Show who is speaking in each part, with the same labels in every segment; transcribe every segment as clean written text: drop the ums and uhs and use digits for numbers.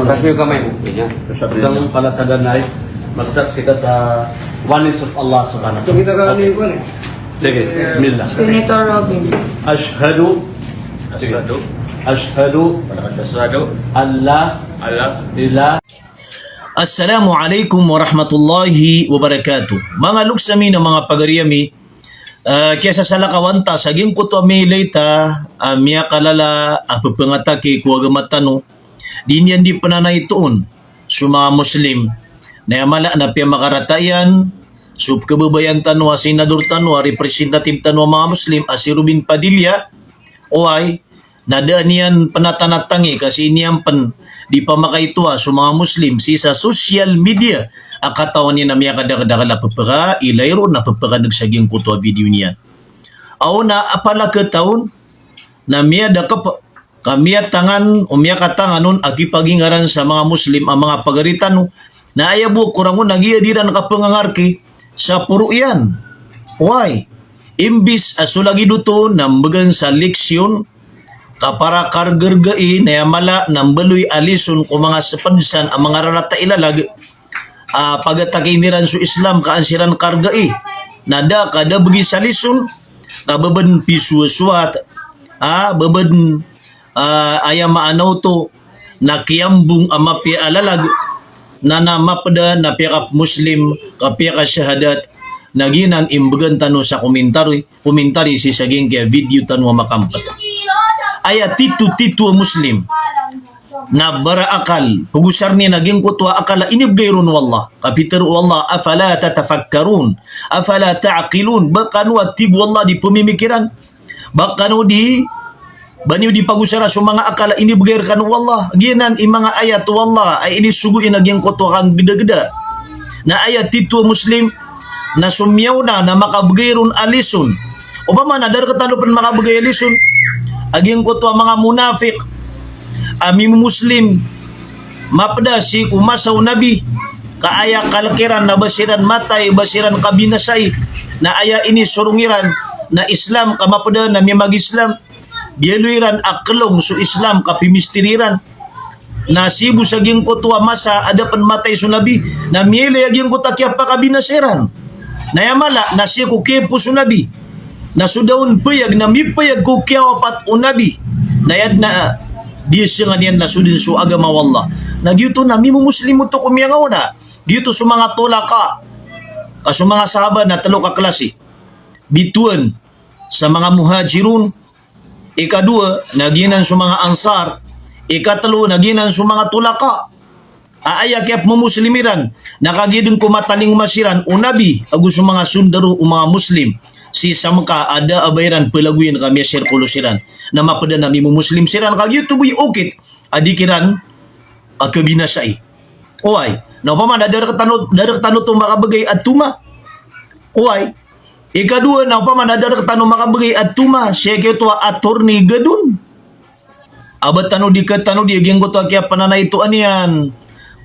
Speaker 1: Taas mo yung kamay mo. Ganyan. Hanggang palatagan na magsaksi ka sa oneness of Allah subhanahu wa
Speaker 2: Ito ginagawa niyo ko eh.
Speaker 1: Sige, bismillah.
Speaker 3: Senator Robin.
Speaker 1: Ashhadu Ashhadu an la ilaha
Speaker 4: Assalamualaikum warahmatullahi wabarakatuh. Mga luksami na mga pagariyami, kesa sa lakawanta, saging kuto may leita, miya kalala, papangatake, kuwagamatano, din yan di pananay tuon, sa mga Muslim, na yamala na piya makaratayan, sub kababayan tanwa, senador tanwa, representative tanwa mga Muslim, si Rubin Padilla, oay, nadaan yan panatanatangi, kasi niyang di pa makaituwa sa mga Muslim si sa social media akatawan niya na miya kadakadakala papaka ilayro na papaka nagsaging kuto video niya. Aw na apala kataon na miya dakap kamiya tangan o miya katangan nun akipagingaran sa mga Muslim ang mga pagaritan na ayabo kurangon nagiadiran kapangangarki sa puro yan. Why? Imbis asulagi duto na magan sa leksyon kapara kargergai na yamala ng baloy alison kung mga sapansan ang mga rarata ilalag pagataki niran su Islam kaansiran kargai nada kada bagi salison kababan pisuaswat baban ayam maanaw to nakiyambung amapi alalag na namapada na piyakap Muslim kapiyaka syahadat naginan imbagan tano sa komentari si saging kaya video tano makampat ayat titu Muslim na bara akal pagusar ni naging kutwa akala inibgayrun wallah kapiter wallah afala tatafakkarun afala ta'qilun bakanu atib wallah di pemimikiran bakanu di baniw di pagusara sa mga akala inibgayr kan wallah ginan mga ayat wallah ay ini suguin naging kutwa kang geda-geda na ayat titu Muslim na sumyaw na makabgayrun alisun o ba man adar katanupan makabgay alisun aging ko to mga munafik ami Muslim mapda si kumasaw nabi kaaya kalakiran na basiran matay basiran kabinasay na aya ini surungiran na Islam kamapda na mag-Islam biyaluiran aklong su Islam kapimistiriran na sibu saging ko to masa adapan matay su nabi na miele aging ko takya pa kabinasiran na yamala na si kukepo su nabi na sudaun payag na mipayag ko kiyawapat o nabi na yad na di siya nga niyan na sudin su agama wallah nagyuto na mimo Muslim to kumiyangaw na dito sa mga tulaka sa mga sahaba na talo ka klase bituan sa mga muhajirun ikadua naginan sa mga ansar ikatalo naginan sa mga tulaka aaya kaya muslimiran nakagidin kumataling masiran o nabi agus sa mga sundaro o mga Muslim si samka ada abayran pelaguin kami sirkulo siran na mapada nami mo Muslim siran kagyo tuboy ukit adikiran akabinasay oay na pa man dadak tanot to makabagay at tuma oay ikadua na pa man dadak tanot makabagay at tuma siya to attorney gadun abat tano di katano di genggo to kaya pananay to aniyan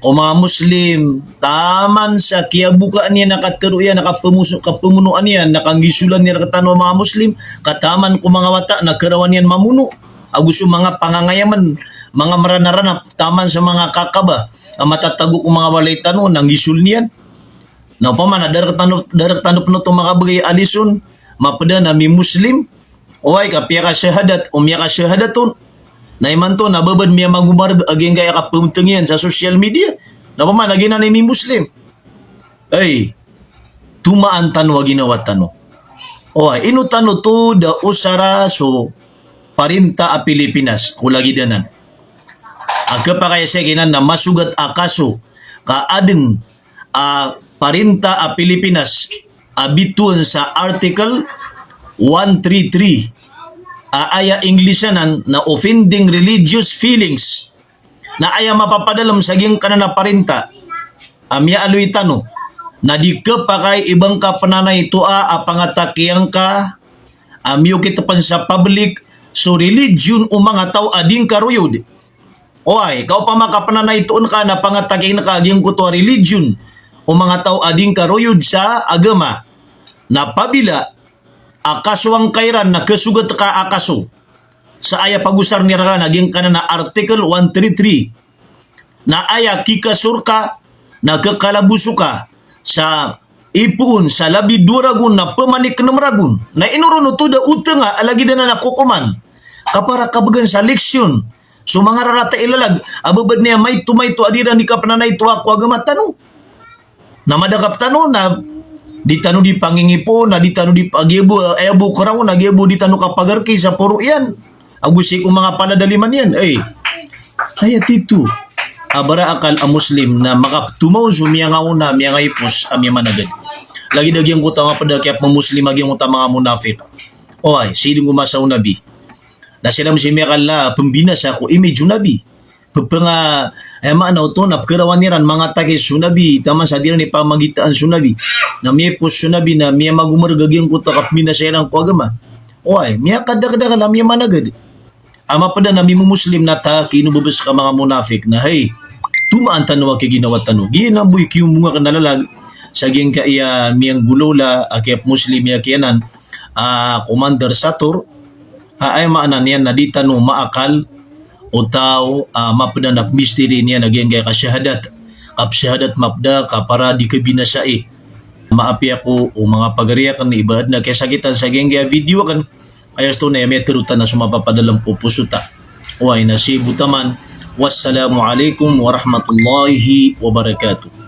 Speaker 4: o mga Muslim, taman sa kiyabukaan niya nakatkaruyan, nakapamunuan niya, nakangisulan niya nakatano mga Muslim, kataman ko mga wata, nakarawan niyan mamuno. Agusto mga pangangayaman, mga maranaranap, taman sa mga kakaba, ang matatago ko mga walay tano, nangisul niyan. Na pa man, darak tanop na itong makabagay alison, mapada na mi Muslim, oay, kapiya ka syahadat, umiya ka syahadaton, na iman to nababad miya magumarg aging kaya kapumtengyan sa social media na paman aging na mi Muslim ay tumaan tanwa ginawa tano o ino tano to da usara so parinta a Pilipinas kulagi danan agka pa kaya siya na masugat akaso kaadin a parinta a Pilipinas abituan sa article 133 aya Englishanan na offending religious feelings na aya mapapadalam saging kanana parinta amya aluy tano na di ka pakay ibang ka pananay tua apangatakiyang ka amyo kita pan sa public so religion o mga tao ading karuyod oay kao pa makapananay tuon ka na pangatakiyan ka aging kutwa religion o mga tao ading karuyod sa agama na pabila akaso ang kairan na kasugat ka akaso sa aya pagusar ni Raga naging kana na article 133 na aya kikasurka na kakalabusuka sa ipun sa labi 2 ragun na pemanik 6 ragun na inuruno to da utanga alagi na nakukuman kapara kabagan sa leksyon so mga rarata ilalag ababad niya may tumay to adiran di ka pananay to ako agamat tanong na madagap tanong na di tanu di pangingipo na di tanu di pagibo ebo karaw na gibo di tanu kapagarki sa puro yan agusi ko mga panadaliman yan kaya tito abara akal a muslim na makatumaw sumiya nga una miya nga ipos amya managad lagi dagyang ko nga padakyap mga muslim agyang ko mga munafik oy sidong gumasaw nabi na sila miya kala pembina sa ako image nabi pagpanga maanaw to napkarawan niran mga tagay sunabi tama sa diran ni pamagitaan sunabi na miya ipos sunabi na miya magumargagyang ko takapmina sa irang ko agama oy miya kadagdaga na miya managad ama pada nami mo muslim na ta kinubabas ka mga munafik na hey tumaan tanong kay ginawa tanong ginamboy kiyong mga kanalalag sa giyang kaya miyang gulola kaya muslim ya kiyanan commander sator ay maanan yan na di tanong maakal o tao mapda na mystery niya nagyang kaya kasyahadat kapsyahadat mapda kapara di ka binasai maapi ako o mga pagariya kan na ibad na kaya sakitan sa giyang kaya video kan ayos to na may tirutan na sumapapadalam ko pusuta uway na si Butaman wassalamu alaikum warahmatullahi wabarakatuh.